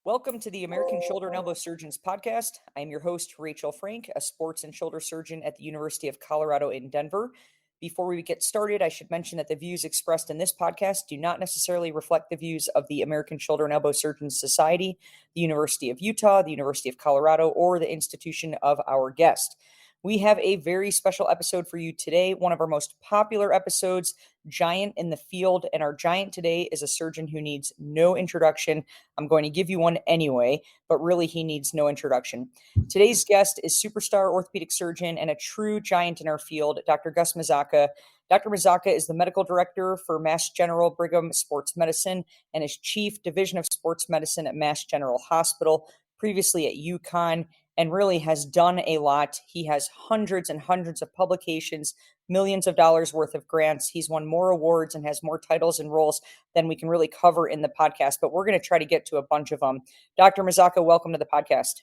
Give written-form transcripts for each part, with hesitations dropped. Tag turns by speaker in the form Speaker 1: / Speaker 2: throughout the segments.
Speaker 1: Welcome to the American Shoulder and Elbow Surgeons podcast. I am your host, Rachel Frank, a sports and shoulder surgeon at the University of Colorado in Denver. Before we get started, I should mention that the views expressed in this podcast do not necessarily reflect the views of the American Shoulder and Elbow Surgeons Society, the University of Utah, the University of Colorado, or the institution of our guest. We have a very special episode for you today, one of our most popular episodes, Giant in the Field. And our giant today is a surgeon who needs no introduction. I'm going to give you one anyway, but really he needs no introduction. Today's guest is superstar orthopedic surgeon and a true giant in our field, Dr. Gus Mazzocca. Dr. Mazzocca is the medical director for Mass General Brigham Sports Medicine and is chief division of sports medicine at Mass General Hospital, previously at UConn, and really has done a lot. He has hundreds and hundreds of publications, millions of dollars worth of grants. He's won more awards and has more titles and roles than we can really cover in the podcast, but we're going to try to get to a bunch of them. Dr. Mazzocca, welcome to the podcast.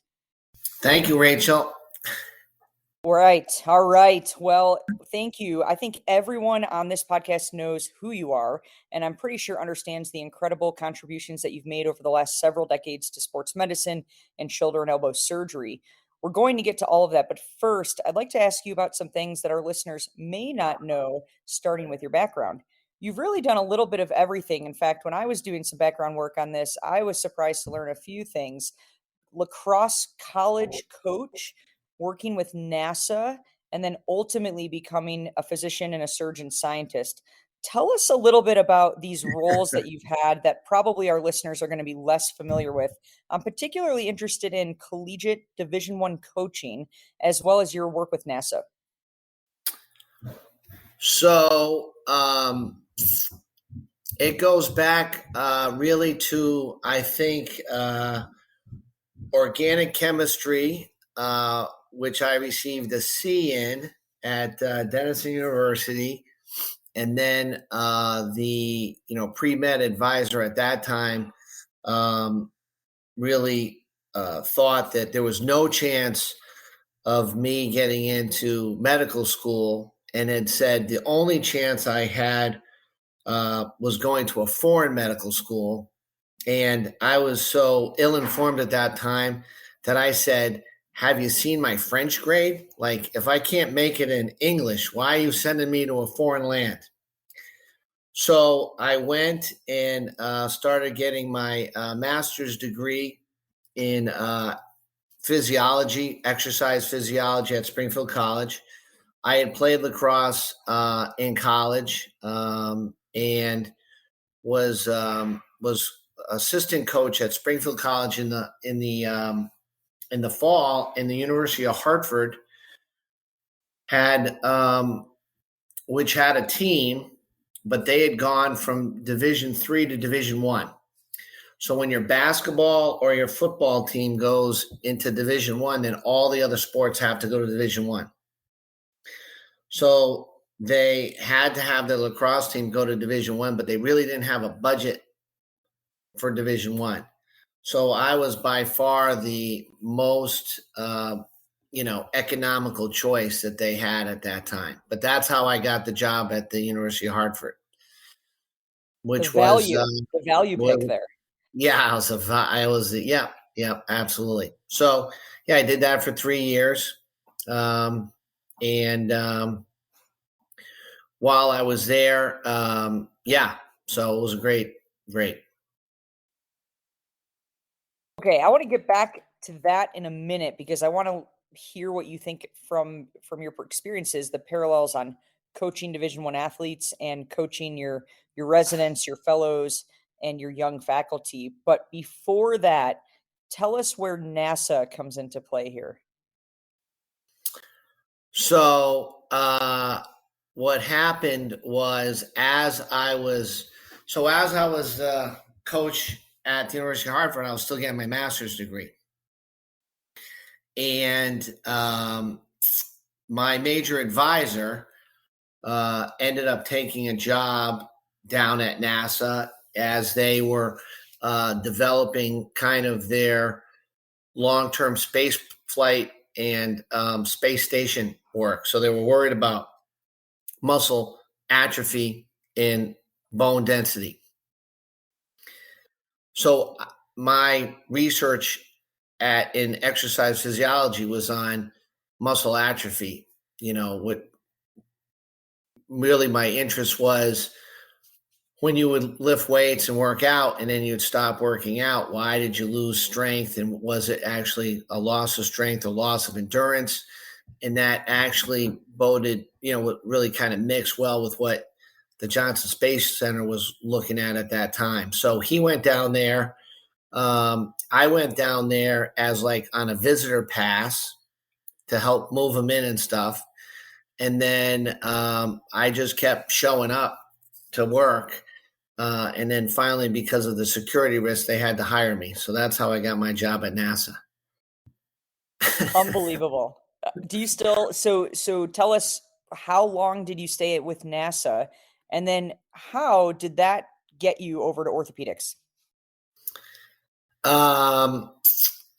Speaker 2: Thank you, Rachel.
Speaker 1: All right. Well, thank you. I think everyone on this podcast knows who you are, and I'm pretty sure understands the incredible contributions that you've made over the last several decades to sports medicine and shoulder and elbow surgery. We're going to get to all of that, but first, I'd like to ask you about some things that our listeners may not know, starting with your background. You've really done a little bit of everything. In fact, when I was doing some background work on this, I was surprised to learn a few things. Lacrosse college coach, working with NASA, and then ultimately becoming a physician and a surgeon scientist. Tell us a little bit about these roles that you've had that probably our listeners are going to be less familiar with. I'm particularly interested in collegiate Division I coaching, as well as your work with NASA.
Speaker 2: So it goes back really to, I think, organic chemistry, which I received a C in at Denison University. And then the pre-med advisor at that time really thought that there was no chance of me getting into medical school, and had said the only chance I had was going to a foreign medical school. And I was so ill-informed at that time that I said, have you seen my French grade? Like, if I can't make it in English, why are you sending me to a foreign land? So I went and started getting my master's degree in physiology, exercise physiology at Springfield College. I had played lacrosse in college and was assistant coach at Springfield College in the fall, in the University of Hartford, which had a team, but they had gone from Division III to Division I. So when your basketball or your football team goes into Division I, then all the other sports have to go to Division I. So they had to have the lacrosse team go to Division I, but they really didn't have a budget for Division I. So I was by far the most, economical choice that they had at that time. But that's how I got the job at the University of Hartford, which
Speaker 1: the value pick there.
Speaker 2: Yeah, yeah, absolutely. So yeah, I did that for 3 years, and while I was there, so it was great.
Speaker 1: Okay, I want to get back to that in a minute because I want to hear what you think from your experiences, the parallels on coaching Division I athletes and coaching your residents, your fellows, and your young faculty. But before that, tell us where NASA comes into play here.
Speaker 2: So what happened was, as I was coach at the University of Hartford, I was still getting my master's degree. And my major advisor ended up taking a job down at NASA as they were developing kind of their long-term space flight and space station work. So they were worried about muscle atrophy and bone density. So my research in exercise physiology was on muscle atrophy. What really my interest was, when you would lift weights and work out and then you'd stop working out, why did you lose strength? And was it actually a loss of strength or loss of endurance? And that actually boded, really kind of mixed well with what the Johnson Space Center was looking at that time. So he went down there. I went down there as like on a visitor pass to help move him in and stuff. And then I just kept showing up to work. And then finally, because of the security risk, they had to hire me. So that's how I got my job at NASA.
Speaker 1: Unbelievable. Do you still so tell us, how long did you stay with NASA, and then how did that get you over to orthopedics?
Speaker 2: Um,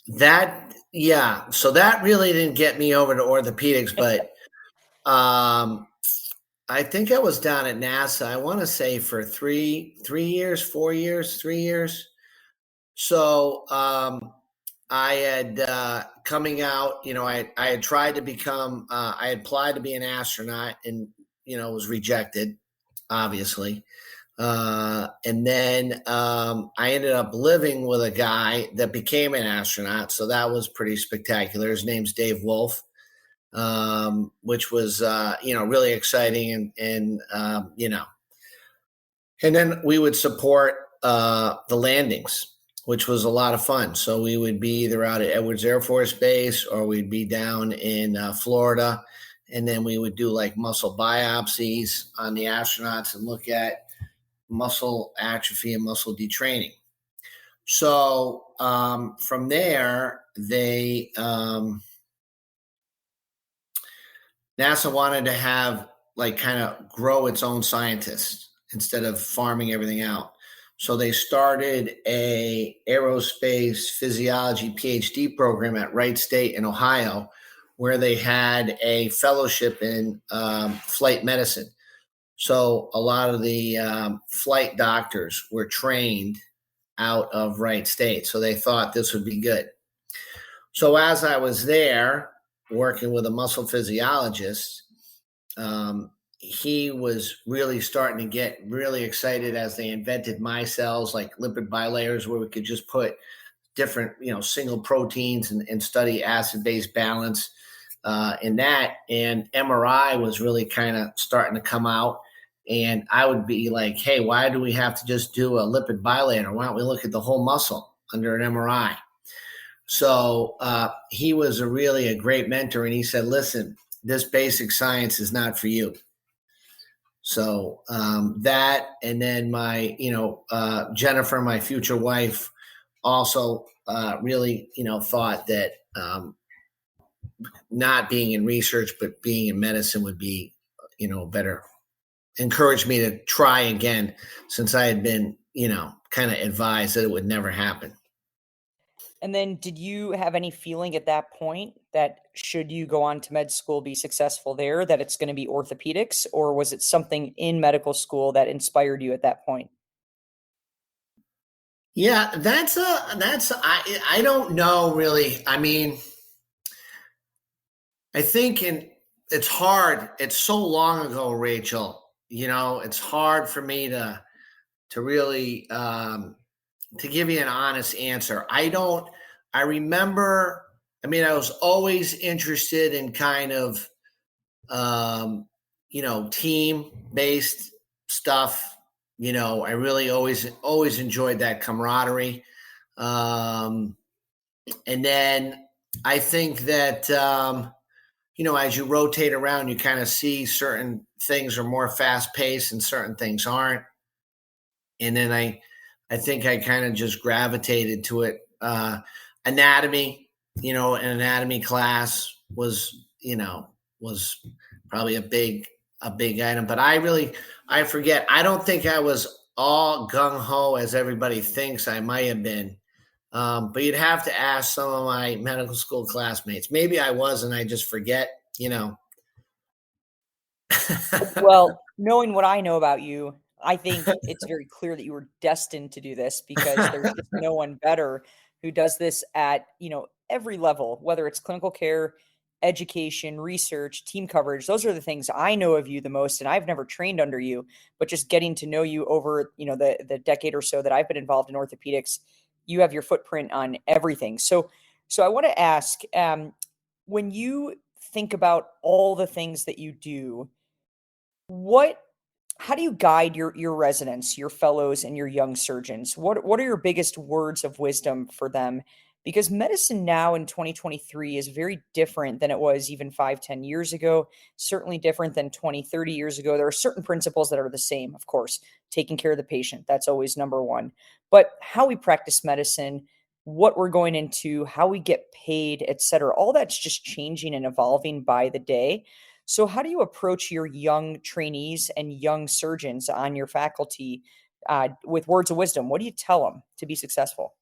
Speaker 2: so that really didn't get me over to orthopedics, but I think I was down at NASA, I want to say for 3 years. So I had coming out, I had tried to become, I applied to be an astronaut and, was rejected, obviously. And then I ended up living with a guy that became an astronaut. So that was pretty spectacular. His name's Dave Wolf, which was, really exciting. And and then we would support the landings, which was a lot of fun. So we would be either out at Edwards Air Force Base or we'd be down in Florida. And then we would do like muscle biopsies on the astronauts and look at muscle atrophy and muscle detraining. So from there, NASA wanted to have like kind of grow its own scientists instead of farming everything out. So they started a aerospace physiology PhD program at Wright State in Ohio, where they had a fellowship in flight medicine. So a lot of the flight doctors were trained out of Wright State. So they thought this would be good. So as I was there working with a muscle physiologist, he was really starting to get really excited as they invented micelles, like lipid bilayers, where we could just put different, single proteins and study acid-base balance in that. And MRI was really kind of starting to come out. And I would be like, hey, why do we have to just do a lipid bilayer? Why don't we look at the whole muscle under an MRI? So he was really a great mentor. And he said, listen, this basic science is not for you. So that, and then my, Jennifer, my future wife, also really, thought that not being in research, but being in medicine would be, better. Encouraged me to try again, since I had been, kind of advised that it would never happen.
Speaker 1: And then did you have any feeling at that point that should you go on to med school, be successful there, that it's going to be orthopedics, or was it something in medical school that inspired you at that point?
Speaker 2: Yeah, I don't know really. I mean, I think it's hard. It's so long ago, Rachel, it's hard for me to really, to give you an honest answer. I remember, I was always interested in kind of, team-based stuff. I really always enjoyed that camaraderie. And then I think that, as you rotate around, you kind of see certain things are more fast-paced and certain things aren't. And then I think I kind of just gravitated to it. Anatomy, an anatomy class was probably a big item, but I forget. I don't think I was all gung ho as everybody thinks I might have been. But you'd have to ask some of my medical school classmates. Maybe I was, and I just forget,
Speaker 1: Well, knowing what I know about you, I think it's very clear that you were destined to do this because there's just no one better who does this at, every level, whether it's clinical care, education, research, team coverage. Those are the things I know of you the most, and I've never trained under you, but just getting to know you over, the decade or so that I've been involved in orthopedics, you have your footprint on everything. So I want to ask, when you think about all the things that you do, what how do you guide your residents, your fellows, and your young surgeons? What are your biggest words of wisdom for them? Because medicine now in 2023 is very different than it was even 5, 10 years ago, certainly different than 20, 30 years ago. There are certain principles that are the same, of course, taking care of the patient. That's always number one. But how we practice medicine, what we're going into, how we get paid, et cetera, all that's just changing and evolving by the day. So, how do you approach your young trainees and young surgeons on your faculty with words of wisdom? What do you tell them to be successful?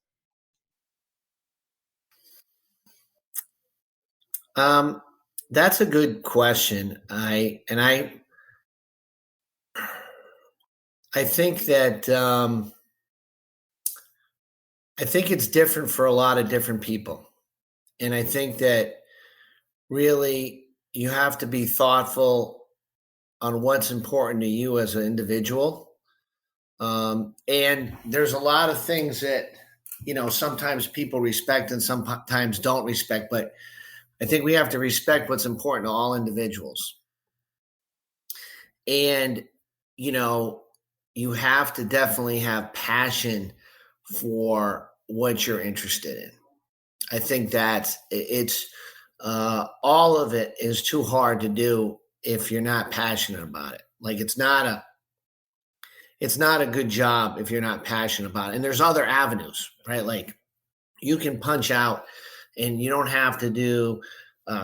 Speaker 2: Um, that's a good question. I think that I think it's different for a lot of different people, and I think that really you have to be thoughtful on what's important to you as an individual. And there's a lot of things that sometimes people respect and sometimes don't respect, but I think we have to respect what's important to all individuals. And, you know, you have to definitely have passion for what you're interested in. I think that it's all of it is too hard to do if you're not passionate about it. Like it's not a good job if you're not passionate about it. And there's other avenues, right? Like you can punch out and you don't have to do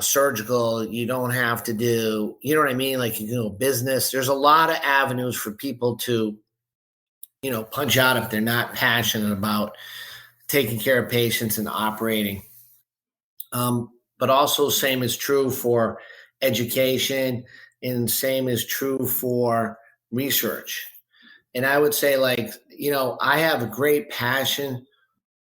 Speaker 2: surgical. You don't have to do, you know what I mean? Like, business. There's a lot of avenues for people to, punch out if they're not passionate about taking care of patients and operating. But also same is true for education and same is true for research. And I would say, like, I have a great passion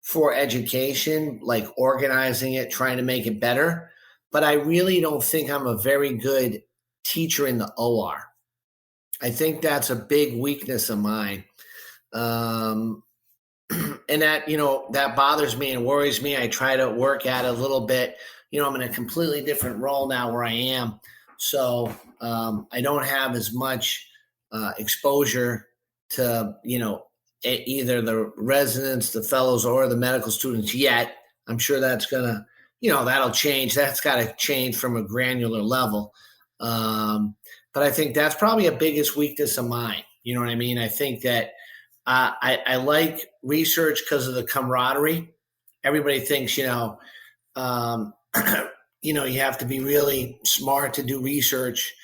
Speaker 2: for education, like organizing it, trying to make it better. But I really don't think I'm a very good teacher in the OR. I think that's a big weakness of mine. Um, and that bothers me and worries me. I try to work at it a little bit. I'm in a completely different role now where I am. So I don't have as much exposure to, either the residents, the fellows, or the medical students yet. I'm sure that's going to, that'll change. That's got to change from a granular level. But I think that's probably a biggest weakness of mine. You know what I mean? I think that I like research because of the camaraderie. Everybody thinks, you have to be really smart to do research.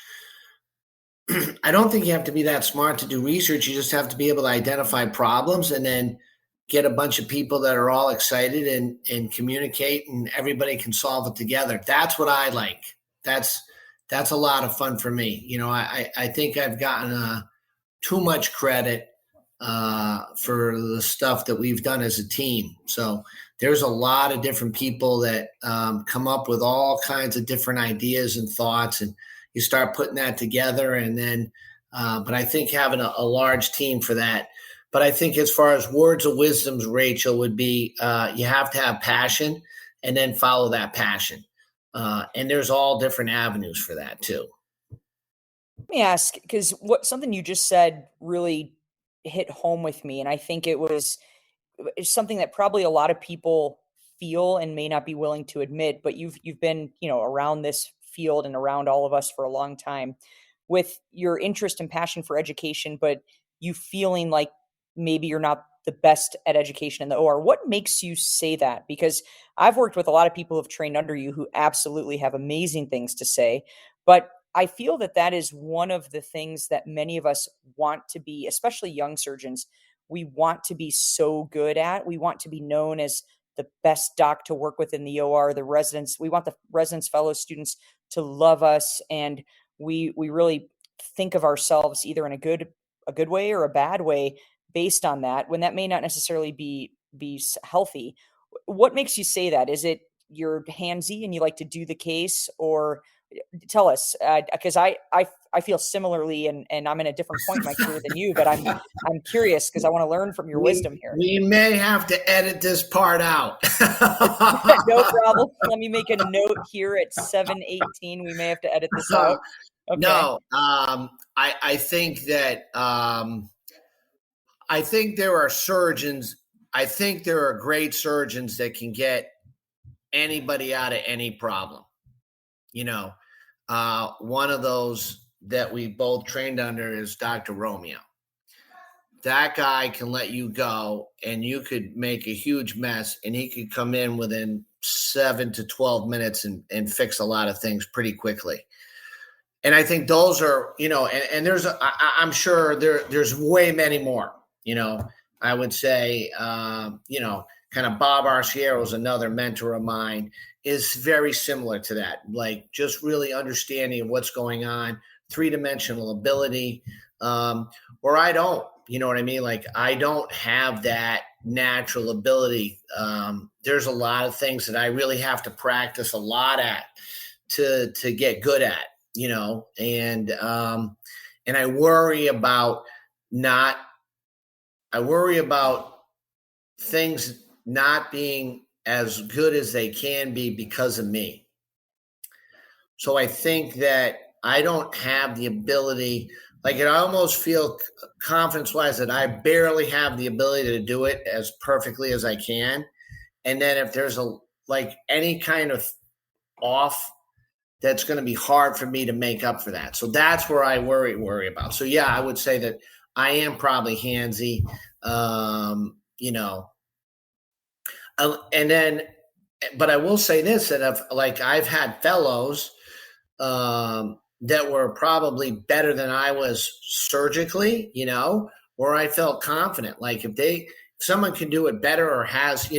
Speaker 2: I don't think you have to be that smart to do research. You just have to be able to identify problems and then get a bunch of people that are all excited and communicate, and everybody can solve it together. That's what I like. That's a lot of fun for me. I think I've gotten too much credit for the stuff that we've done as a team. So there's a lot of different people that come up with all kinds of different ideas and thoughts, and you start putting that together. And then, but I think having a large team for that. But I think as far as words of wisdoms, Rachel, would be you have to have passion and then follow that passion. And there's all different avenues for that too.
Speaker 1: Let me ask, because something you just said really hit home with me, and I think it's something that probably a lot of people feel and may not be willing to admit, but you've been, around this field and around all of us for a long time with your interest and passion for education, but you feeling like maybe you're not the best at education in the OR. What makes you say that? Because I've worked with a lot of people who've trained under you who absolutely have amazing things to say, but I feel that that is one of the things that many of us want to be, especially young surgeons, we want to be so good at. We want to be known as the best doc to work with in the OR, the residents. We want the residents, fellow students to love us. And we really think of ourselves either in a good a good way or a bad way based on that, when that may not necessarily be healthy. What makes you say that? Is it you're handsy and you like to do the case, or tell us? Because I feel similarly, and I'm in a different point in my career than you, but I'm curious because I want to learn from your wisdom here.
Speaker 2: We may have to edit this part out.
Speaker 1: No problem. Let me make a note here at 7:18. We may have to edit this out. Okay.
Speaker 2: No, I think that I think there are surgeons. I think there are great surgeons that can get anybody out of any problem. One of those that we both trained under is Dr. Romeo. That guy can let you go and you could make a huge mess, and he could come in within 7 to 12 minutes and fix a lot of things pretty quickly. And I think those are, and I'm sure there's way many more, I would say, kind of Bob Arciero is another mentor of mine, is very similar to that. Like just really understanding what's going on, 3-dimensional ability, where I don't, you know what I mean? Like I don't have that natural ability. There's a lot of things that I really have to practice a lot at to get good at, and I worry about things not being as good as they can be because of me. So I think that I don't have the ability, like I almost feel confidence-wise that I barely have the ability to do it as perfectly as I can. And then if there's any kind of off, that's going to be hard for me to make up for that. So that's where I worry about. So yeah, I would say that I am probably handsy, and then, but I will say this, that I've had fellows that were probably better than I was surgically, where I felt confident. Like if someone can do it better or has,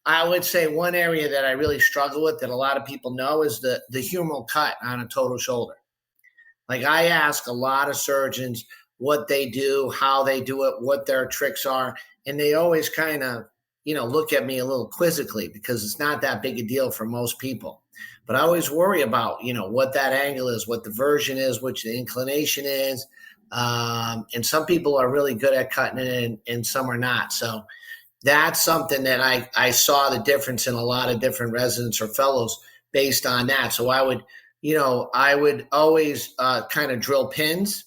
Speaker 2: I would say one area that I really struggle with that a lot of people know is the humeral cut on a total shoulder. Like I ask a lot of surgeons what they do, how they do it, what their tricks are. And they always kind of, look at me a little quizzically because it's not that big a deal for most people. But I always worry about, what that angle is, what the version is, which the inclination is. And some people are really good at cutting it and some are not. So that's something that I saw the difference in a lot of different residents or fellows based on that. So I would always kind of drill pins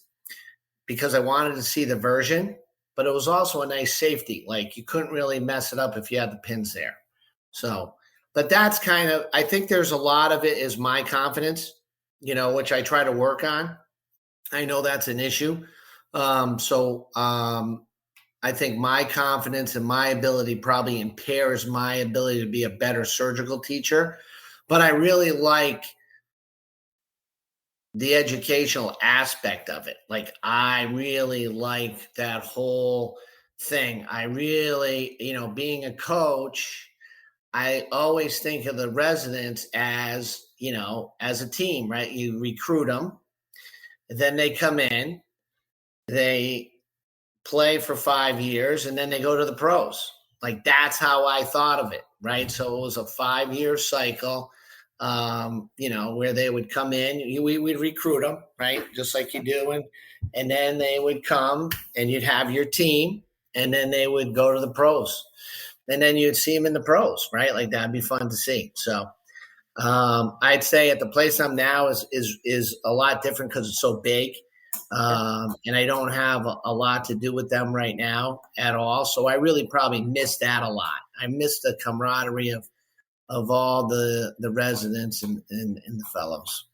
Speaker 2: because I wanted to see the version, but it was also a nice safety. Like you couldn't really mess it up if you had the pins there. So, but that's kind of, I think there's a lot of it is my confidence, which I try to work on. I know that's an issue. I think my confidence and my ability probably impairs my ability to be a better surgical teacher, but I really like the educational aspect of it. Like I really like that whole thing. I really, being a coach, I always think of the residents as, as a team, right? You recruit them, then they come in, they play for 5 years, and then they go to the pros. Like that's how I thought of it, right? So it was a 5-year cycle, where they would come in, we'd recruit them, right? Just like you do. And then they would come and you'd have your team, and then they would go to the pros. And then you'd see them in the pros, right? Like that'd be fun to see. So I'd say at the place I'm now is a lot different because it's so big. And I don't have a lot to do with them right now at all. So I really probably miss that a lot. I miss the camaraderie of all the residents and the fellows.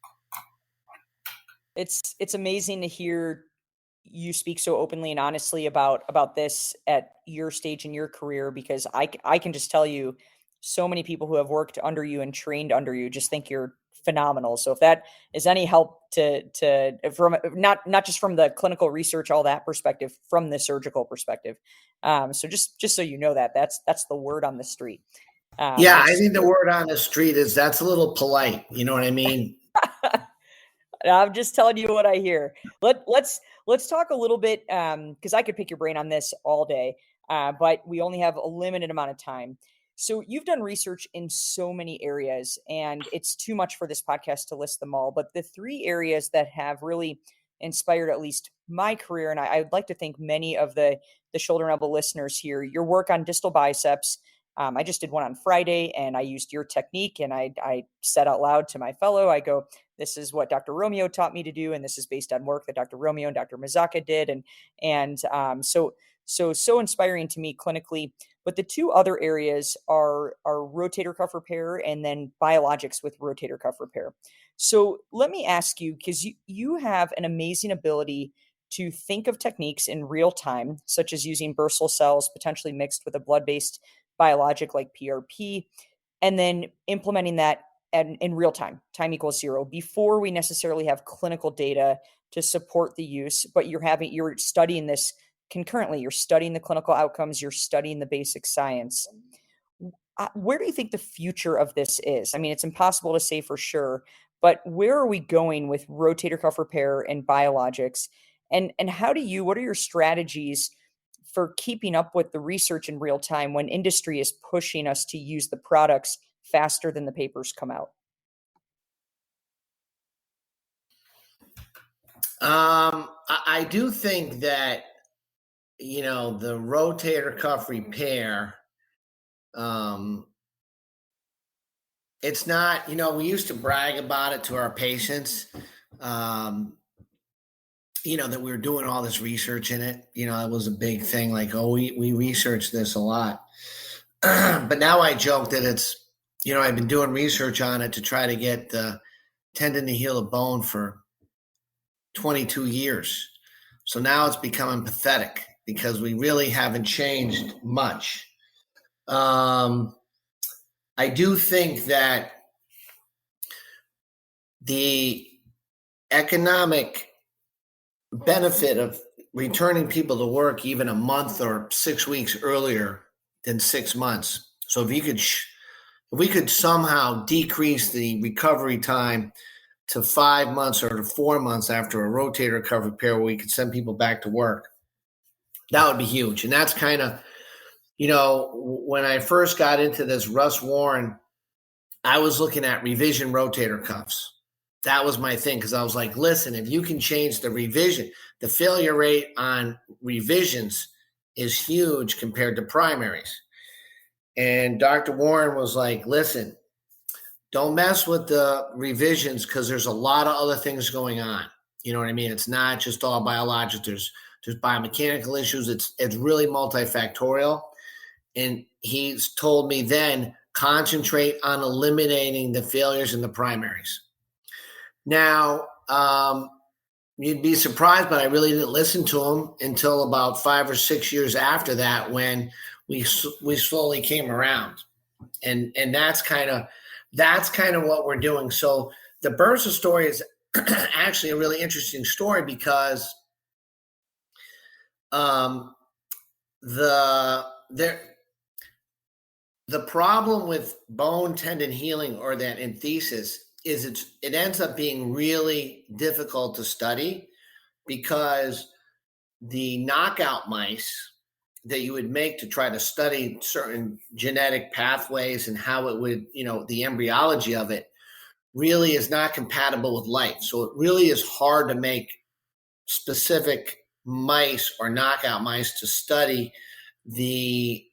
Speaker 1: It's amazing to hear you speak so openly and honestly about this at your stage in your career, because I can just tell you so many people who have worked under you and trained under you just think you're phenomenal. So if that is any help to from not just from the clinical research, all that perspective, from the surgical perspective. So just so you know that's the word on the street.
Speaker 2: I think the word on the street is that's a little polite. You know what I mean?
Speaker 1: I'm just telling you what I hear. Let's talk a little bit because I could pick your brain on this all day, but we only have a limited amount of time. So you've done research in so many areas, and it's too much for this podcast to list them all. But the three areas that have really inspired at least my career, and I would like to thank many of the shoulder and elbow listeners here. Your work on distal biceps. I just did one on Friday, and I used your technique, and I said out loud to my fellow, I go, this is what Dr. Romeo taught me to do, and this is based on work that Dr. Romeo and Dr. Mazzocca did, so inspiring to me clinically. But the two other areas are rotator cuff repair and then biologics with rotator cuff repair. So let me ask you, because you have an amazing ability to think of techniques in real time, such as using bursal cells potentially mixed with a blood-based biologic like PRP, and then implementing that in real time, time equals zero, before we necessarily have clinical data to support the use. But you're studying this concurrently. You're studying the clinical outcomes. You're studying the basic science. Where do you think the future of this is? I mean, it's impossible to say for sure, but where are we going with rotator cuff repair and biologics? And what are your strategies for keeping up with the research in real time when industry is pushing us to use the products faster than the papers come out?
Speaker 2: I do think that, the rotator cuff repair, it's not, we used to brag about it to our patients, that we were doing all this research in it. It was a big thing, like, oh, we researched this a lot. But now I joke that it's, I've been doing research on it to try to get the tendon to heal a bone for 22 years. So now it's becoming pathetic because we really haven't changed much. I do think that the economic benefit of returning people to work even a month or 6 weeks earlier than 6 months. So if we could somehow decrease the recovery time to 5 months or to 4 months after a rotator cuff repair, where we could send people back to work, that would be huge. And that's kind of, when I first got into this, Russ Warren, I was looking at revision rotator cuffs. That was my thing, because I was like, listen, if you can change the revision, the failure rate on revisions is huge compared to primaries. And Dr. Warren was like, listen, don't mess with the revisions because there's a lot of other things going on. You know what I mean? It's not just all biologic. There's biomechanical issues. It's really multifactorial. And he's told me then, concentrate on eliminating the failures in the primaries. Now, you'd be surprised, but I really didn't listen to him until about 5 or 6 years after that, when we slowly came around, and that's kind of what we're doing. So the bursa story is actually a really interesting story, because the problem with bone tendon healing, or that enthesis, is it ends up being really difficult to study, because the knockout mice that you would make to try to study certain genetic pathways and how it would, the embryology of it, really is not compatible with life. So it really is hard to make specific mice or knockout mice to study the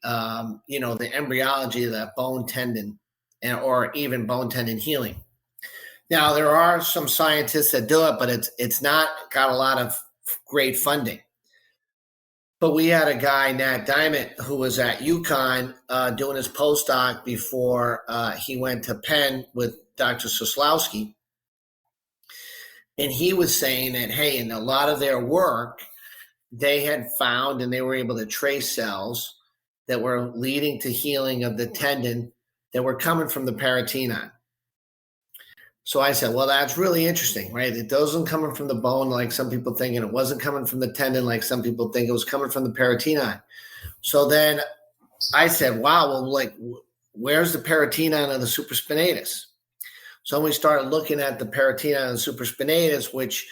Speaker 2: embryology of that bone tendon, or even bone tendon healing. Now, there are some scientists that do it, but it's not got a lot of great funding. But we had a guy, Nat Diamond, who was at UConn doing his postdoc before he went to Penn with Dr. Soslowski. And he was saying that, hey, in a lot of their work, they had found, and they were able to trace cells that were leading to healing of the tendon that were coming from the peritoneum. So I said, well, that's really interesting, right? It wasn't coming from the bone like some people think, and it wasn't coming from the tendon like some people think. It was coming from the peritoneum. So then I said, wow, well, like, where's the peritoneum of the supraspinatus? So we started looking at the peritoneum and supraspinatus, which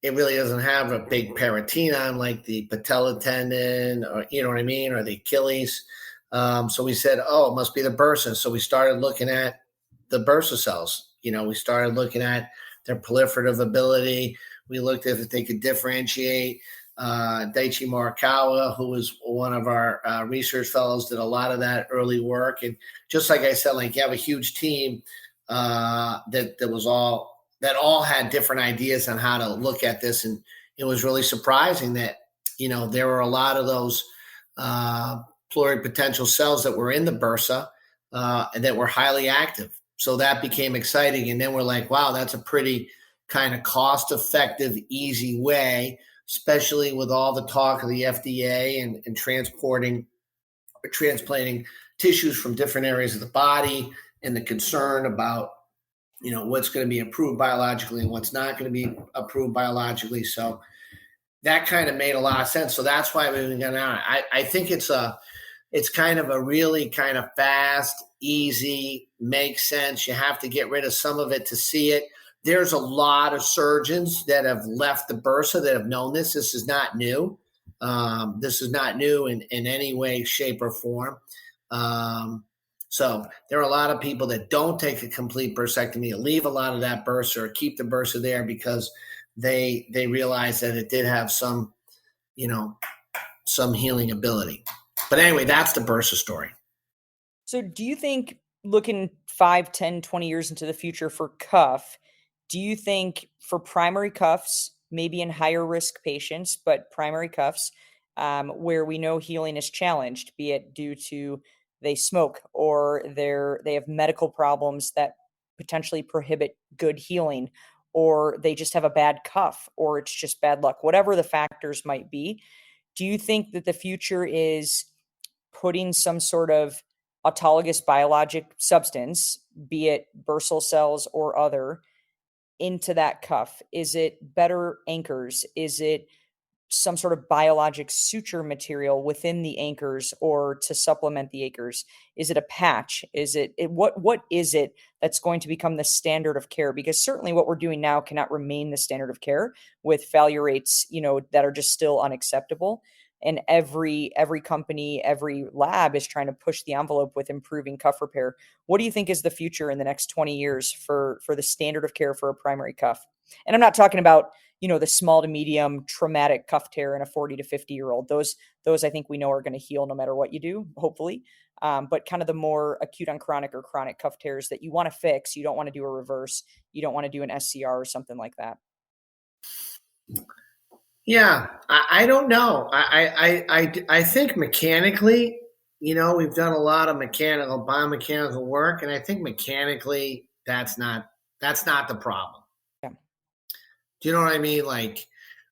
Speaker 2: it really doesn't have a big peritoneum like the patella tendon, or you know what I mean, or the Achilles. So we said, oh, it must be the bursa. So we started looking at the bursa cells. We started looking at their proliferative ability. We looked at if they could differentiate. Daichi Morikawa, who was one of our research fellows, did a lot of that early work. And just like I said, like you have a huge team that all had different ideas on how to look at this, and it was really surprising that there were a lot of those pluripotential cells that were in the bursa and that were highly active. So that became exciting, and then we're like, wow, that's a pretty kind of cost-effective, easy way, especially with all the talk of the FDA and transplanting tissues from different areas of the body, and the concern about what's going to be approved biologically and what's not going to be approved biologically. So that kind of made a lot of sense. So that's why we've been going on. I think it's kind of a really kind of fast, easy, makes sense. You have to get rid of some of it to see it. There's a lot of surgeons that have left the bursa that have known this. This is not new. This is not new in any way, shape, or form. So there are a lot of people that don't take a complete bursectomy, leave a lot of that bursa or keep the bursa there because they realize that it did have some healing ability. But anyway, that's the bursa story.
Speaker 1: So do you think, looking 5, 10, 20 years into the future for cuff, do you think for primary cuffs, maybe in higher risk patients, but primary cuffs, where we know healing is challenged, be it due to they smoke or they have medical problems that potentially prohibit good healing, or they just have a bad cuff, or it's just bad luck, whatever the factors might be, do you think that the future is putting some sort of autologous biologic substance, be it bursal cells or other, into that cuff? Is it better anchors? Is it some sort of biologic suture material within the anchors or to supplement the anchors? Is it a patch? Is it what is it that's going to become the standard of care? Because certainly what we're doing now cannot remain the standard of care with failure rates, that are just still unacceptable. And every company, every lab is trying to push the envelope with improving cuff repair. What do you think is the future in the next 20 years for the standard of care for a primary cuff? And I'm not talking about the small to medium traumatic cuff tear in a 40 to 50-year-old. Those I think we know are going to heal no matter what you do, hopefully. But kind of the more acute on chronic or chronic cuff tears that you want to fix, you don't want to do a reverse, you don't want to do an SCR or something like that.
Speaker 2: Yeah, I don't know. I think mechanically, we've done a lot of biomechanical work, and I think mechanically that's not the problem.
Speaker 1: Yeah.
Speaker 2: Do you know what I mean? Like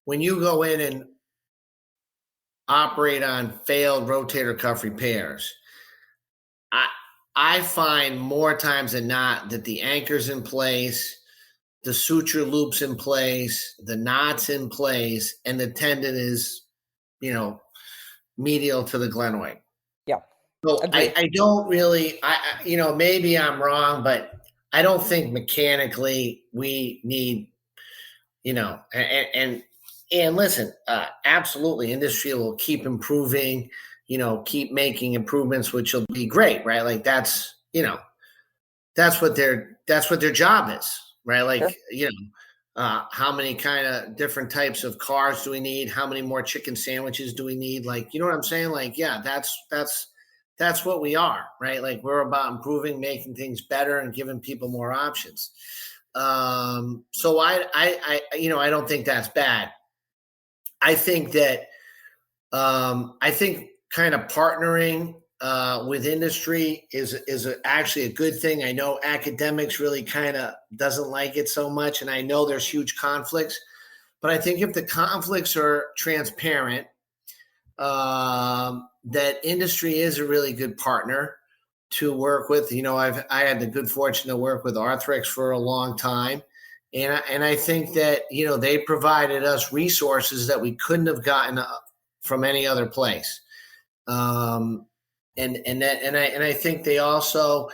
Speaker 2: when you go in and operate on failed rotator cuff repairs, I find more times than not that the anchor's in place, the suture loop's in place, the knot's in place, and the tendon is, medial to the glenoid.
Speaker 1: Yeah.
Speaker 2: So I don't really, maybe I'm wrong, but I don't think mechanically we need, and listen, absolutely, industry will keep improving, keep making improvements, which will be great, right? Like that's what their job is. Right. Like, sure. How many kind of different types of cars do we need? How many more chicken sandwiches do we need? Like, you know what I'm saying? Like, yeah, that's what we are, right? Like we're about improving, making things better and giving people more options. So I don't think that's bad. I think that, kind of partnering with industry is actually a good thing. I know academics really kind of doesn't like it so much, and I know there's huge conflicts. But I think if the conflicts are transparent, that industry is a really good partner to work with. I had the good fortune to work with Arthrex for a long time, and I think that they provided us resources that we couldn't have gotten from any other place. I think they also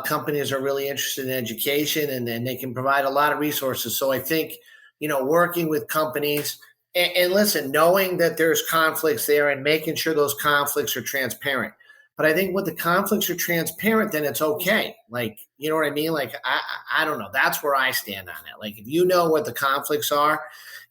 Speaker 2: companies are really interested in education, and they can provide a lot of resources. So I think, working with companies and listen, knowing that there's conflicts there and making sure those conflicts are transparent. But I think when the conflicts are transparent, then it's okay. Like, you know what I mean? Like, I don't know. That's where I stand on it. Like, if you know what the conflicts are,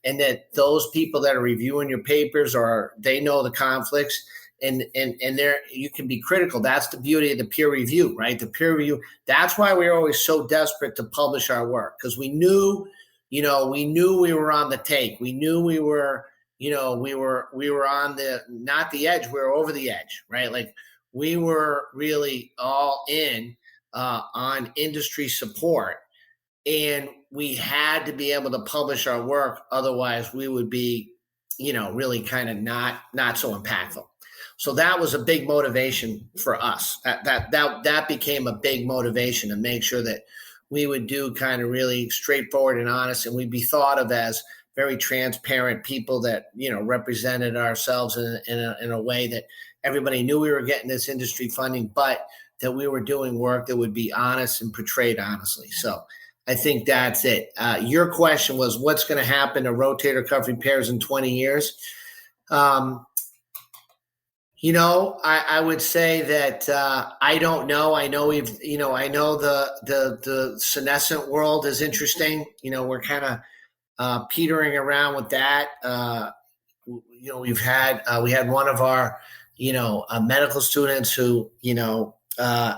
Speaker 2: and that those people that are reviewing your papers, or they know the conflicts, and there you can be critical. That's the beauty of the peer review, right? The peer review. That's why we're always so desperate to publish our work, because we knew we were on the take. We knew we were on the, not the edge, we were over the edge, right? Like, we were really all in on industry support, and we had to be able to publish our work. Otherwise we would be, really kind of not so impactful. So that was a big motivation for us. That became a big motivation to make sure that we would do kind of really straightforward and honest, and we'd be thought of as very transparent people that, represented ourselves in a way that everybody knew we were getting this industry funding, but that we were doing work that would be honest and portrayed honestly. So I think that's it. Your question was, what's going to happen to rotator cuff repairs in 20 years? I would say that I don't know. I know I know the senescent world is interesting. We're kind of petering around with that. We had one of our, medical students who,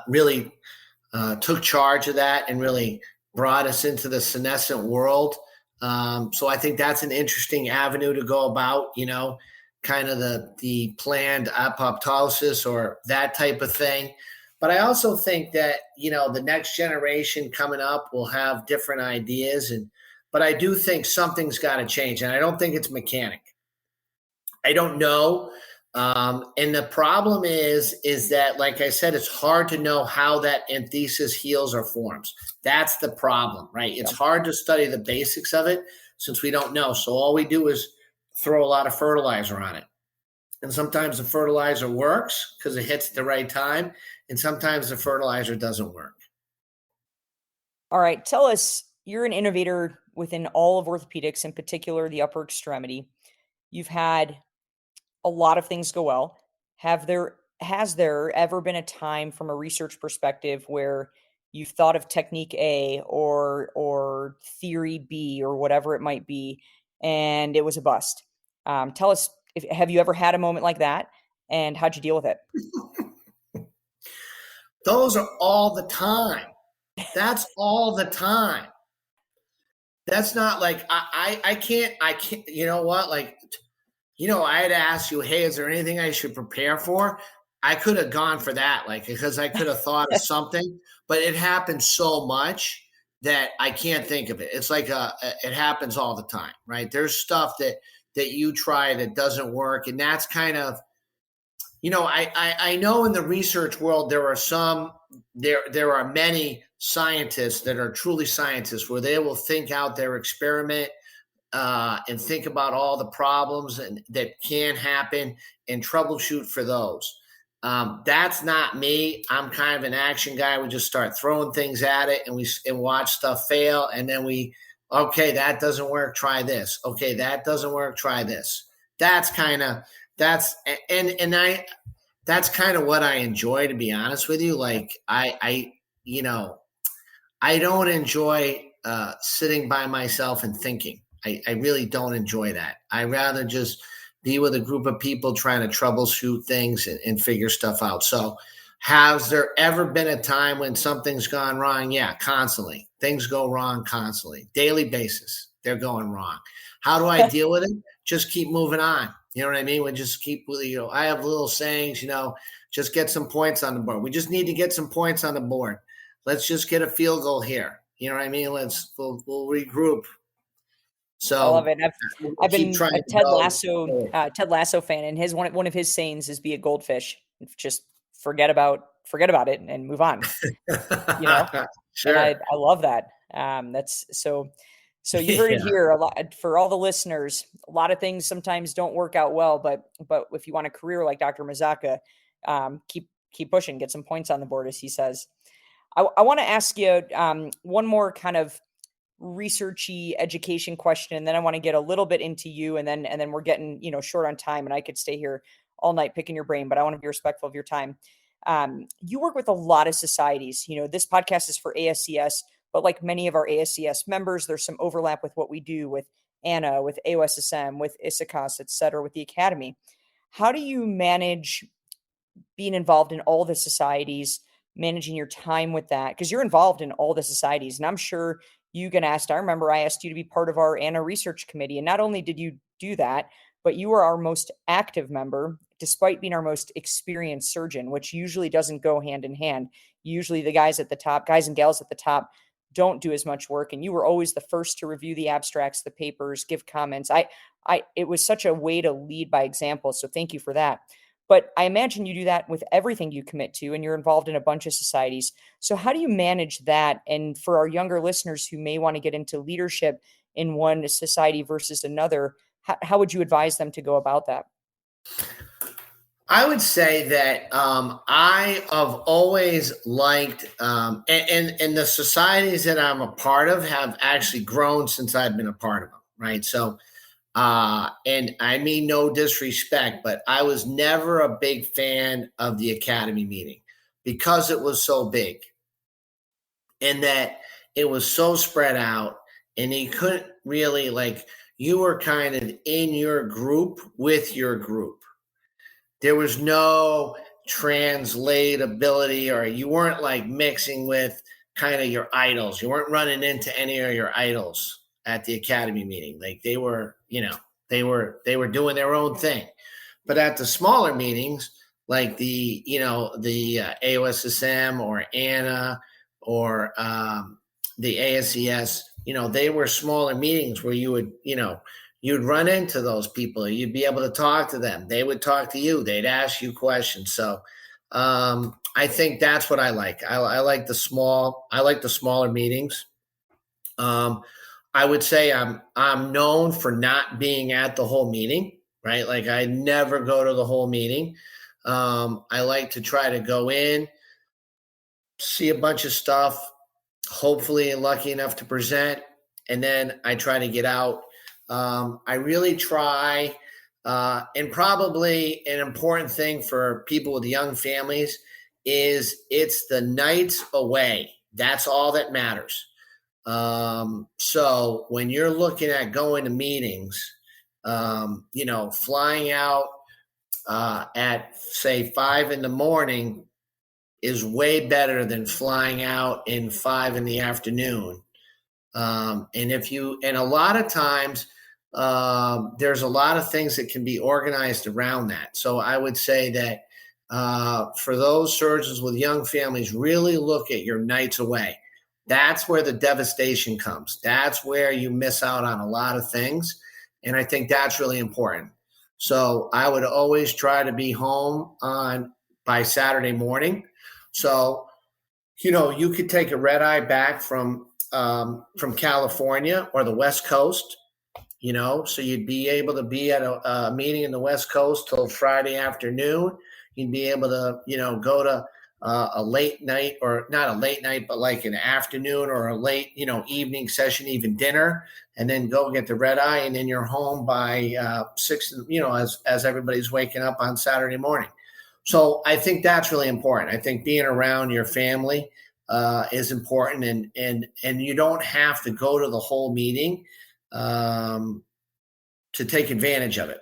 Speaker 2: really took charge of that and really brought us into the senescent world. So I think that's an interesting avenue to go about, kind of the planned apoptosis or that type of thing. But I also think that, the next generation coming up will have different ideas. But I do think something's got to change. And I don't think it's mechanic. I don't know. And the problem is that, like I said, it's hard to know how that enthesis heals or forms. That's the problem, right? It's hard to study the basics of it since we don't know. So all we do is throw a lot of fertilizer on it. And sometimes the fertilizer works because it hits at the right time. And sometimes the fertilizer doesn't work.
Speaker 1: All right. Tell us, you're an innovator within all of orthopedics, in particular the upper extremity. You've had a lot of things go well. Has there ever been a time from a research perspective where you've thought of technique A or theory B or whatever it might be, and it was a bust? Tell us, have you ever had a moment like that, and how'd you deal with it?
Speaker 2: Those are all the time. That's all the time. That's not like I can't, you know what? Like, I had asked you, hey, is there anything I should prepare for? I could have gone for that, like, because I could have thought of something, but it happens so much that I can't think of it. It's like it happens all the time, right? There's stuff that you try that doesn't work, and that's kind of, I know in the research world there are many scientists that are truly scientists where they will think out their experiment and think about all the problems that can happen and troubleshoot for those. That's not me. I'm kind of an action guy. We just start throwing things at it and watch stuff fail. And then okay, that doesn't work. Try this. Okay, that doesn't work. Try this. That's kind of what I enjoy, to be honest with you. Like I don't enjoy sitting by myself and thinking. I really don't enjoy that. I rather just be with a group of people trying to troubleshoot things and figure stuff out. So has there ever been a time when something's gone wrong? Yeah, constantly. Things go wrong constantly. Daily basis, they're going wrong. How do I deal with it? Just keep moving on. You know what I mean? We just keep, I have little sayings, just get some points on the board. We just need to get some points on the board. Let's just get a field goal here. You know what I mean? We'll regroup. So
Speaker 1: I love it. I've been a Ted Lasso fan, and one of his sayings is "Be a goldfish. Just forget about it and move on."
Speaker 2: Sure.
Speaker 1: And I love that. That's so. So you heard it here a lot for all the listeners. A lot of things sometimes don't work out well, but if you want a career like Dr. Mazzocca, keep pushing, get some points on the board, as he says. I want to ask you one more kind of researchy education question, and then I want to get a little bit into you, and then we're getting short on time, and I could stay here all night picking your brain, but I want to be respectful of your time. You work with a lot of societies. This podcast is for ASES, but like many of our ASES members, there's some overlap with what we do with ANA, with AOSSM, with ISACOS, et cetera, with the Academy. How do you manage being involved in all the societies, managing your time with that? Because you're involved in all the societies, and I'm sure you get asked. I remember I asked you to be part of our ANA research committee, and not only did you do that, but you were our most active member, despite being our most experienced surgeon, which usually doesn't go hand in hand. Usually the guys at the top, guys and gals at the top, don't do as much work, and you were always the first to review the abstracts, the papers, give comments. It was such a way to lead by example, so thank you for that. But I imagine you do that with everything you commit to, and you're involved in a bunch of societies. So how do you manage that? And for our younger listeners who may want to get into leadership in one society versus another, how would you advise them to go about that?
Speaker 2: I would say that I have always liked, and the societies that I'm a part of have actually grown since I've been a part of them, right? So, and I mean no disrespect, but I was never a big fan of the Academy meeting because it was so big and that it was so spread out, and you couldn't really, like, you were kind of in your group with your group. There was no translatability, or you weren't like mixing with kind of your idols. You weren't running into any of your idols at the Academy meeting. Like they were doing their own thing. But at the smaller meetings, like the AOSSM or ANA or the ASES, they were smaller meetings where you'd run into those people. You'd be able to talk to them. They would talk to you. They'd ask you questions. So I think that's what I like. I like the smaller meetings. I would say I'm known for not being at the whole meeting, right? Like I never go to the whole meeting. I like to try to go in, see a bunch of stuff, hopefully lucky enough to present, and then I try to get out. I really try, and probably an important thing for people with young families is it's the nights away. That's all that matters. So when you're looking at going to meetings, flying out at say 5 a.m. is way better than flying out in 5 p.m. And a lot of times, there's a lot of things that can be organized around that. So I would say that for those surgeons with young families, really look at your nights away. That's where the devastation comes. That's where you miss out on a lot of things. And I think that's really important. So I would always try to be home by Saturday morning. So, you could take a red eye back from California or the West Coast, so you'd be able to be at a meeting in the West Coast till Friday afternoon. You'd be able to, go to a late night, or not a late night, but like an afternoon or a late, evening session, even dinner, and then go get the red eye. And then you're home by 6, as everybody's waking up on Saturday morning. So I think that's really important. I think being around your family is important, and you don't have to go to the whole meeting to take advantage of it.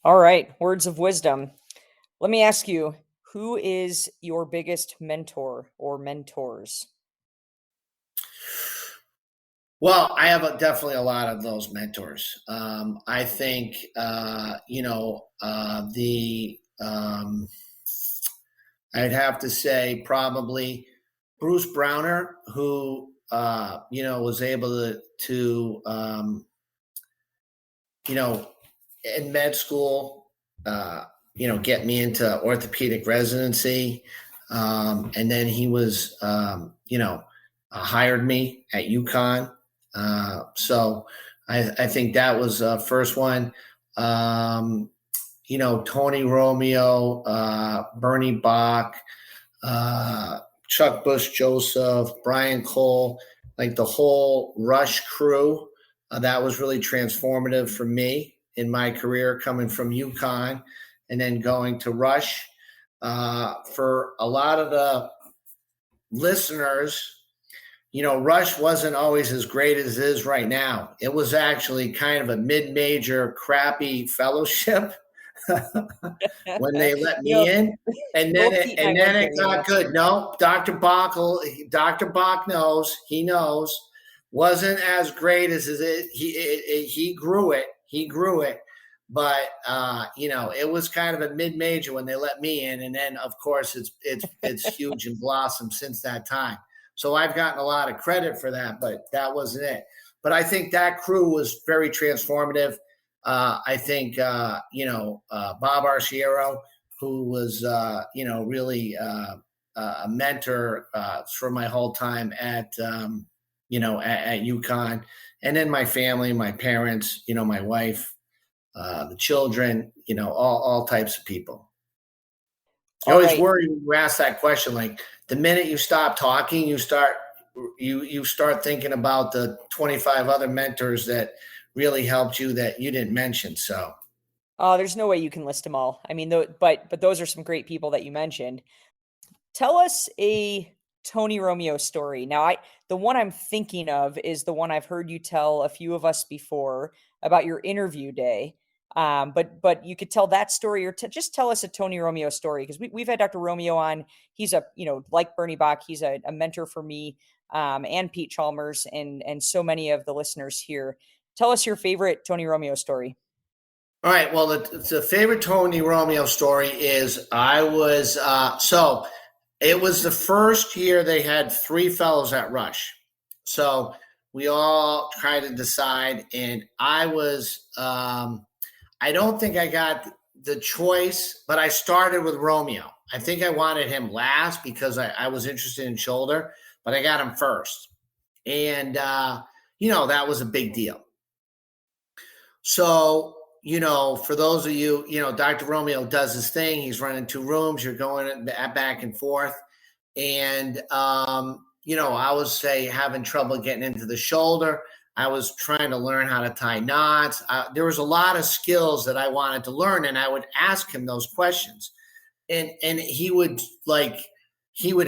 Speaker 1: All right. Words of wisdom. Let me ask you, who is your biggest mentor or mentors?
Speaker 2: Well, I have definitely a lot of those mentors. I think, I'd have to say probably Bruce Browner, who, was able to in med school, get me into orthopedic residency. And then he was, hired me at UConn. So I think that was the first one. Tony Romeo, Bernie Bach, Chuck Bush Joseph, Brian Cole, like the whole Rush crew. That was really transformative for me in my career, coming from UConn and then going to Rush. For a lot of the listeners, Rush wasn't always as great as it is right now. It was actually kind of a mid-major, crappy fellowship when they let me in, and then it got good. No, Dr. Bach knows. He knows. Wasn't as great as it. He grew it. He grew it. But it was kind of a mid-major when they let me in, and then of course it's huge and blossomed since that time. So I've gotten a lot of credit for that, but that wasn't it. But I think that crew was very transformative. I think Bob Arciero, who was really a mentor for my whole time at UConn, and then my family, my parents, my wife, the children, all types of people. You always worry when you ask that question. Like the minute you stop talking, you start thinking about the 25 other mentors that really helped you that you didn't mention. So,
Speaker 1: there's no way you can list them all. I mean, but those are some great people that you mentioned. Tell us a Tony Romeo story. Now, the one I'm thinking of is the one I've heard you tell a few of us before about your interview day. But you could tell that story, or just tell us a Tony Romeo story, because we've had Dr. Romeo on. He's like Bernie Bach, he's a mentor for me, and Pete Chalmers and so many of the listeners here. Tell us your favorite Tony Romeo story.
Speaker 2: All right. Well, the favorite Tony Romeo story is it was the first year they had 3 fellows at Rush. So we all tried to decide, and I was I don't think I got the choice, but I started with Romeo. I think I wanted him last because I was interested in shoulder, but I got him first. And, that was a big deal. So, for those of you, Dr. Romeo does his thing. He's running 2 rooms. You're going back and forth. And, I was, having trouble getting into the shoulder. I was trying to learn how to tie knots. There was a lot of skills that I wanted to learn, and I would ask him those questions. And he would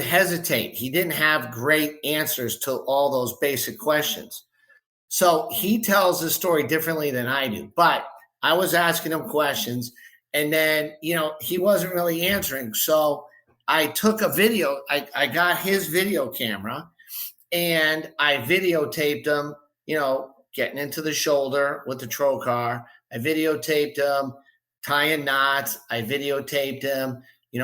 Speaker 2: hesitate. He didn't have great answers to all those basic questions. So he tells the story differently than I do. But I was asking him questions, and then, he wasn't really answering. So I took a video. I got his video camera, and I videotaped him, getting into the shoulder with the trocar. I videotaped him tying knots. I videotaped him,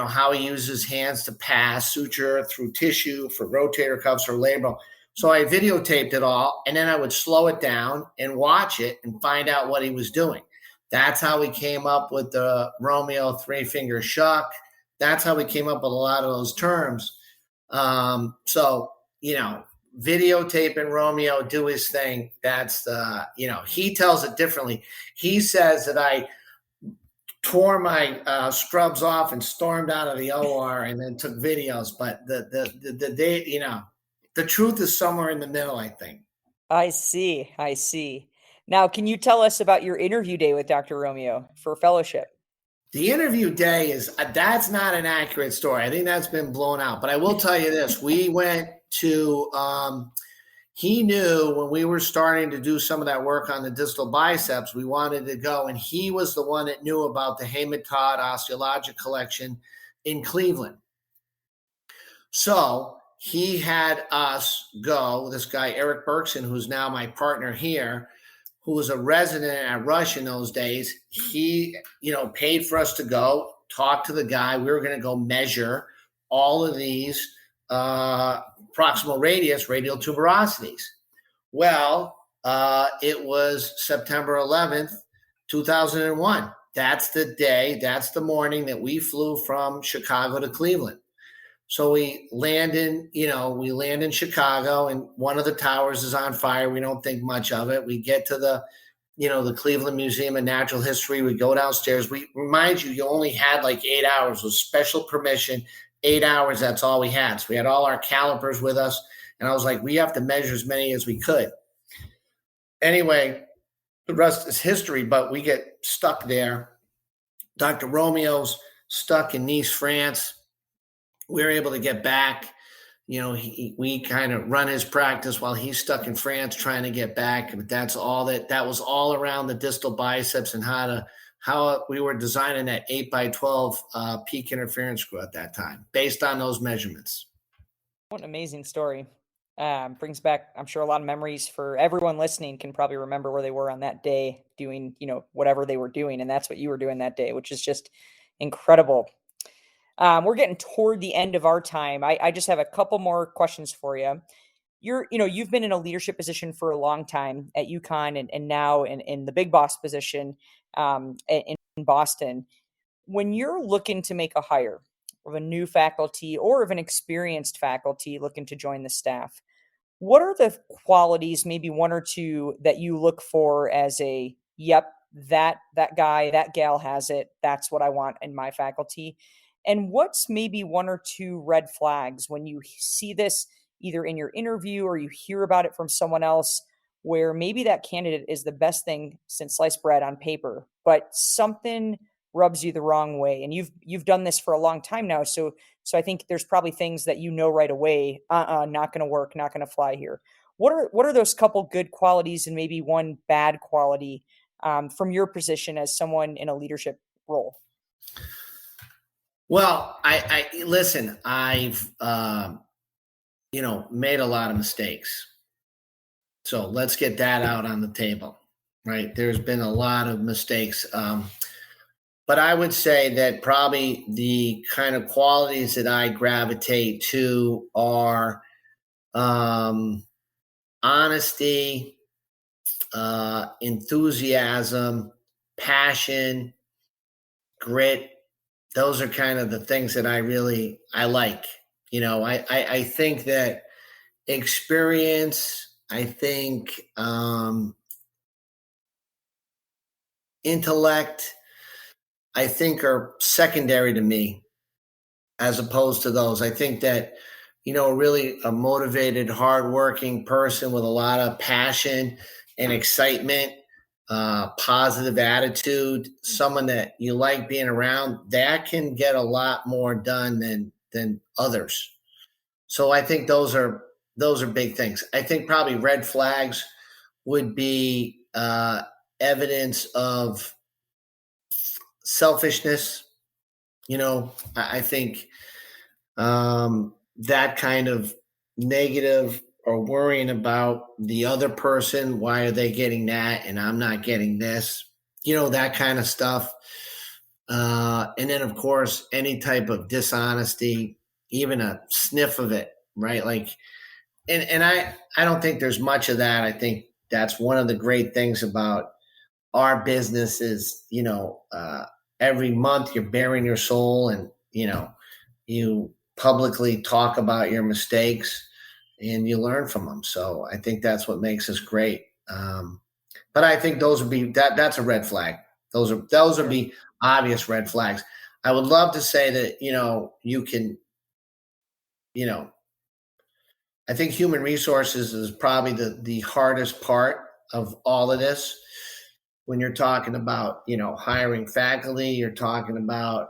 Speaker 2: how he uses his hands to pass, suture through tissue for rotator cuffs or labral. So I videotaped it all, and then I would slow it down and watch it and find out what he was doing. That's how we came up with the Romeo 3-finger shuck. That's how we came up with a lot of those terms. Videotaping Romeo do his thing. That's he tells it differently. He says that I tore my scrubs off and stormed out of the OR and then took videos. But the day, the truth is somewhere in the middle, I think.
Speaker 1: I see. Now, can you tell us about your interview day with Dr. Romeo for fellowship?
Speaker 2: The interview day that's not an accurate story. I think that's been blown out. But I will tell you this. We went to he knew when we were starting to do some of that work on the distal biceps, we wanted to go, and he was the one that knew about the Heyman Todd osteologic collection in Cleveland. So he had us go, this guy, Eric Berkson, who's now my partner here, who was a resident at Rush in those days. He, paid for us to go talk to the guy. We were going to go measure all of these proximal radius radial tuberosities. Well, it was September 11th, 2001. That's the day, that's the morning that we flew from Chicago to Cleveland. So we land in Chicago, and one of the towers is on fire. We don't think much of it. We get to the Cleveland Museum of Natural History. We go downstairs. We remind you, you only had like 8 hours with special permission. 8 hours, that's all we had. So we had all our calipers with us. And I was like, we have to measure as many as we could. Anyway, the rest is history, but we get stuck there. Dr. Romeo's stuck in Nice, France. We're able to get back. We kind of run his practice while he's stuck in France trying to get back. But that was all around the distal biceps and how we were designing that 8x12 peak interference screw at that time based on those measurements.
Speaker 1: What an amazing story. Brings back, I'm sure, a lot of memories for everyone listening. Can probably remember where they were on that day doing, whatever they were doing. And that's what you were doing that day, which is just incredible. We're getting toward the end of our time. I just have a couple more questions for you. You've been in a leadership position for a long time at UConn and now in the big boss position in Boston. When you're looking to make a hire of a new faculty or of an experienced faculty looking to join the staff, what are the qualities, maybe one or two, that you look for as yep, that guy, that gal has it. That's what I want in my faculty. And what's maybe one or two red flags when you see this either in your interview or you hear about it from someone else where maybe that candidate is the best thing since sliced bread on paper, but something rubs you the wrong way? And you've done this for a long time now. So I think there's probably things that right away, not going to work, not going to fly here. What are those couple good qualities and maybe one bad quality from your position as someone in a leadership role?
Speaker 2: Well, I listen, I've, made a lot of mistakes. So let's get that out on the table, right? There's been a lot of mistakes. But I would say that probably the kind of qualities that I gravitate to are honesty, enthusiasm, passion, grit. Those are kind of the things that I like. I think that experience, I think intellect, I think are secondary to me as opposed to those. I think that, really a motivated, hardworking person with a lot of passion and excitement, positive attitude, someone that you like being around, that can get a lot more done than others. So I think those are big things. I think probably red flags would be evidence of selfishness. I think that kind of negative or worrying about the other person, why are they getting that and I'm not getting this, that kind of stuff. And then, of course, any type of dishonesty, even a sniff of it, right? Like, and I don't think there's much of that. I think that's one of the great things about our business is, every month you're bearing your soul and, you publicly talk about your mistakes and you learn from them. So I think that's what makes us great. But I think those would be, that's a red flag. Those would be obvious red flags. I would love to say that, you can, I think human resources is probably the hardest part of all of this. When you're talking about, hiring faculty, you're talking about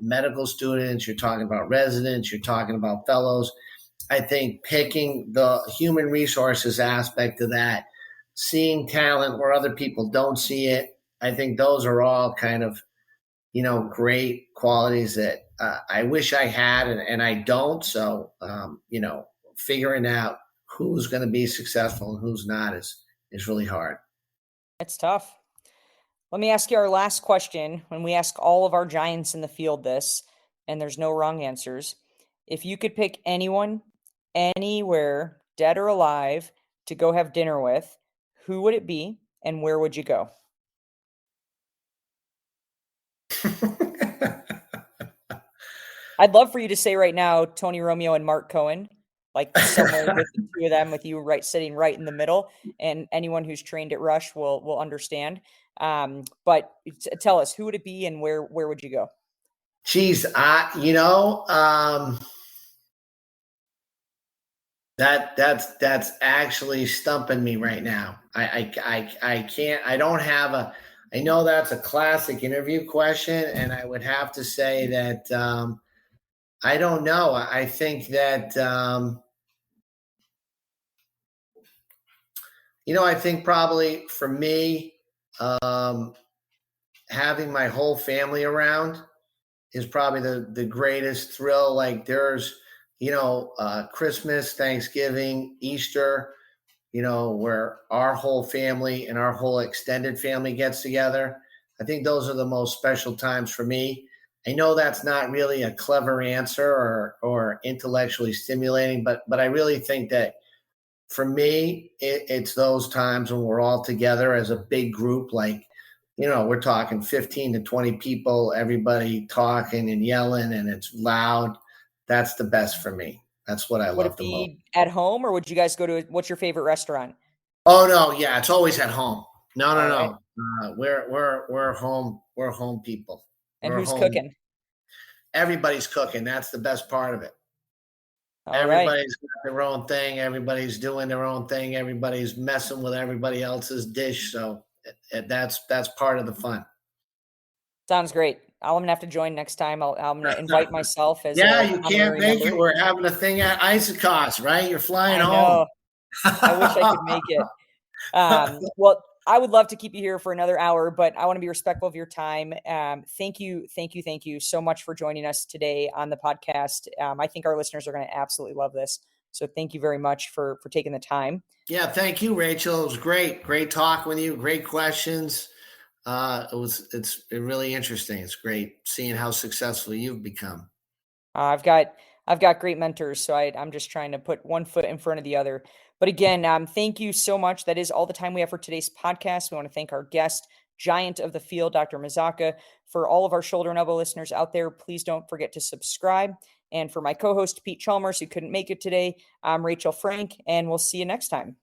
Speaker 2: medical students, you're talking about residents, you're talking about fellows. I think picking the human resources aspect of that, seeing talent where other people don't see it, I think those are all kind of, great qualities that I wish I had and I don't. So, figuring out who's going to be successful and who's not is really hard.
Speaker 1: It's tough. Let me ask you our last question. When we ask all of our giants in the field this, and there's no wrong answers, if you could pick anyone, anywhere, dead or alive, to go have dinner with, who would it be and where would you go? I'd love for you to say right now, Tony Romeo and Mark Cohen, like somewhere with the two of them, with you sitting right in the middle, and anyone who's trained at Rush will understand. But tell us, who would it be, and where would you go?
Speaker 2: Geez, that's actually stumping me right now. I can't. I don't have a. I know that's a classic interview question, and I would have to say that I don't know. I think that I think probably for me, um, having my whole family around is probably the greatest thrill. Like there's, Christmas, Thanksgiving, Easter, where our whole family and our whole extended family gets together. I think those are the most special times for me. I know that's not really a clever answer or intellectually stimulating, but I really think that for me, it's those times when we're all together as a big group, like, we're talking 15 to 20 people, everybody talking and yelling, and it's loud. That's the best for me. That's what I
Speaker 1: Would
Speaker 2: love
Speaker 1: it
Speaker 2: the most.
Speaker 1: be at home, or would you guys go to what's your favorite restaurant?
Speaker 2: Oh no, yeah, it's always at home. No, no,
Speaker 1: All right.
Speaker 2: no. We're home. We're home people.
Speaker 1: And
Speaker 2: We're
Speaker 1: who's
Speaker 2: home.
Speaker 1: cooking?
Speaker 2: Everybody's cooking. That's the best part of it.
Speaker 1: All right.
Speaker 2: Everybody's got their own thing. Everybody's doing their own thing. Everybody's messing with everybody else's dish. So that's part of the fun.
Speaker 1: Sounds great. I'm gonna have to join next time. I'm gonna invite myself as
Speaker 2: Yeah,
Speaker 1: a
Speaker 2: you can't
Speaker 1: honorary
Speaker 2: make it.
Speaker 1: member.
Speaker 2: We're having a thing at Isocos, right? You're flying
Speaker 1: I
Speaker 2: home.
Speaker 1: know. I wish I could make it. Well, I would love to keep you here for another hour, but I want to be respectful of your time. Thank you so much for joining us today on the podcast. I think our listeners are going to absolutely love this. So thank you very much for taking the time.
Speaker 2: Yeah, thank you, Rachel. It was great. Great talk with you. Great questions. It's really interesting. It's great seeing how successful you've become.
Speaker 1: I've got great mentors, so I'm just trying to put one foot in front of the other. But again, thank you so much. That is all the time we have for today's podcast. We want to thank our guest, giant of the field, Dr. Mazzocca. For all of our shoulder and elbow listeners out there, please don't forget to subscribe. And for my co-host, Pete Chalmers, who couldn't make it today, I'm Rachel Frank, and we'll see you next time.